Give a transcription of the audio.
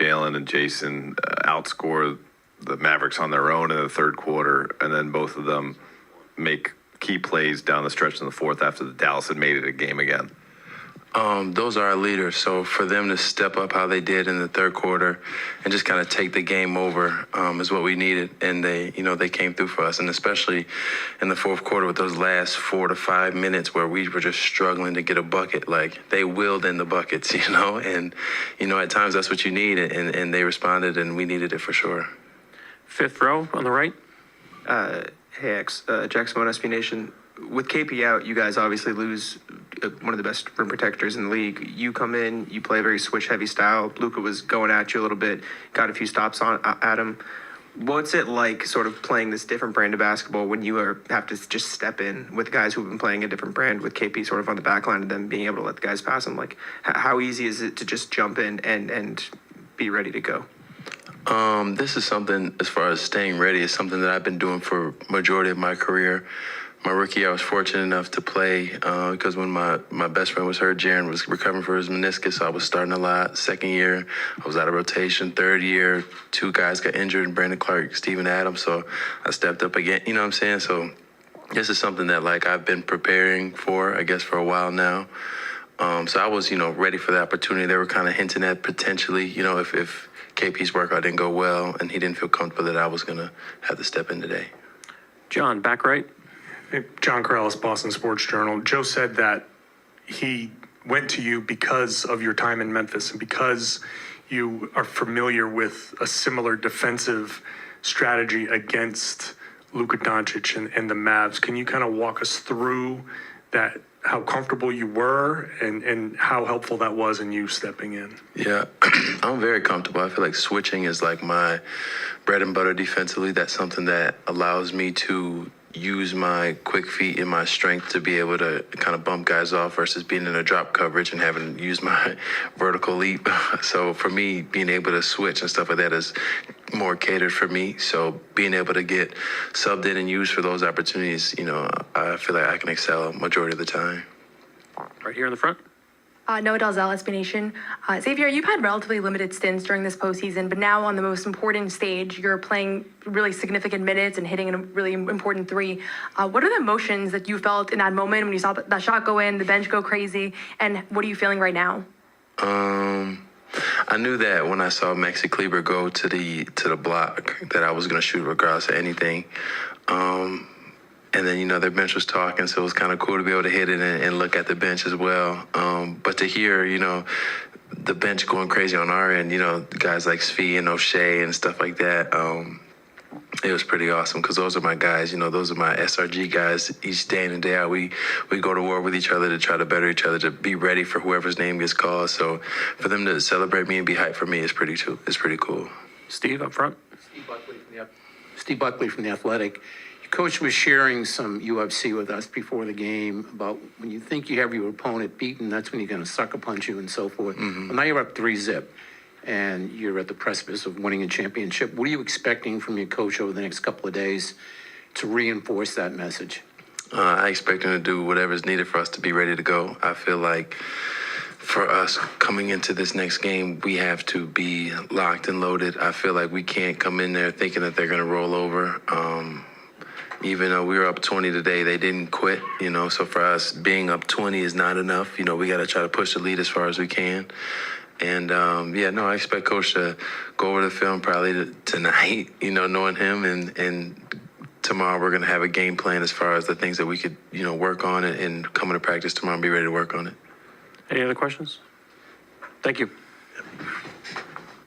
Jalen and Jason outscore the Mavericks on their own in the third quarter, and then both of them make key plays down the stretch in the fourth after the Dallas had made it a game again. Those are our leaders. So for them to step up how they did in the third quarter and just kind of take the game over is what we needed. And they came through for us. And especially in the fourth quarter with those last 4 to 5 minutes where we were just struggling to get a bucket, like they willed in the buckets, and, at times that's what you need. And they responded, and we needed it for sure. Fifth row on the right. Hey, Jackson, SB Nation. With KP out, you guys obviously lose one of the best rim protectors in the league. You come in, you play a very switch-heavy style. Luka was going at you a little bit, got a few stops at him. What's it like sort of playing this different brand of basketball when you have to just step in with guys who've been playing a different brand with KP sort of on the back line and then being able to let the guys pass him? Like, how easy is it to just jump in and be ready to go? This is something, as far as staying ready, is something that I've been doing for majority of my career. My rookie year, I was fortunate enough to play because when my best friend was hurt, Jaron was recovering for his meniscus, so I was starting a lot. Second year, I was out of rotation. Third year, 2 guys got injured, Brandon Clark, Steven Adams, so I stepped up again. You know what I'm saying? So this is something that, I've been preparing for, I guess, for a while now. So I was, ready for the opportunity. They were kind of hinting at potentially, if KP's workout didn't go well and he didn't feel comfortable that I was going to have to step in today. John, back right. John Corrales, Boston Sports Journal. Joe said that he went to you because of your time in Memphis and because you are familiar with a similar defensive strategy against Luka Doncic and the Mavs. Can you kind of walk us through that, how comfortable you were and how helpful that was in you stepping in? Yeah, I'm very comfortable. I feel like switching is like my bread and butter defensively. That's something that allows me to use my quick feet and my strength to be able to kind of bump guys off versus being in a drop coverage and having to use my vertical leap. So for me, being able to switch and stuff like that is more catered for me. So being able to get subbed in and used for those opportunities, I feel like I can excel majority of the time. Right here in the front. Noah Dalzell, SB Nation. Xavier, you've had relatively limited stints during this postseason, but now on the most important stage, you're playing really significant minutes and hitting a really important three. What are the emotions that you felt in that moment when you saw that shot go in, the bench go crazy, and what are you feeling right now? I knew that when I saw Maxi Kleber go to the block that I was going to shoot regardless of anything. And then, their bench was talking, so it was kind of cool to be able to hit it and look at the bench as well. But to hear, the bench going crazy on our end, guys like Svi and O'Shea and stuff like that, it was pretty awesome because those are my guys. Those are my SRG guys. Each day in and day out, we go to war with each other to try to better each other, to be ready for whoever's name gets called. So for them to celebrate me and be hyped for me is pretty cool. Steve up front. Steve Buckley from The Athletic. Coach was sharing some UFC with us before the game about when you think you have your opponent beaten, that's when you're going to sucker punch you and so forth. Mm-hmm. Well, now you're up 3-0, and you're at the precipice of winning a championship. What are you expecting from your coach over the next couple of days to reinforce that message? I expect him to do whatever's needed for us to be ready to go. I feel like for us coming into this next game, we have to be locked and loaded. I feel like we can't come in there thinking that they're going to roll over. Even though we were up 20 today, they didn't quit, so for us, being up 20 is not enough. We got to try to push the lead as far as we can. And, I expect Coach to go over the film probably tonight, knowing him. And tomorrow we're going to have a game plan as far as the things that we could, work on and come into practice tomorrow and be ready to work on it. Any other questions? Thank you.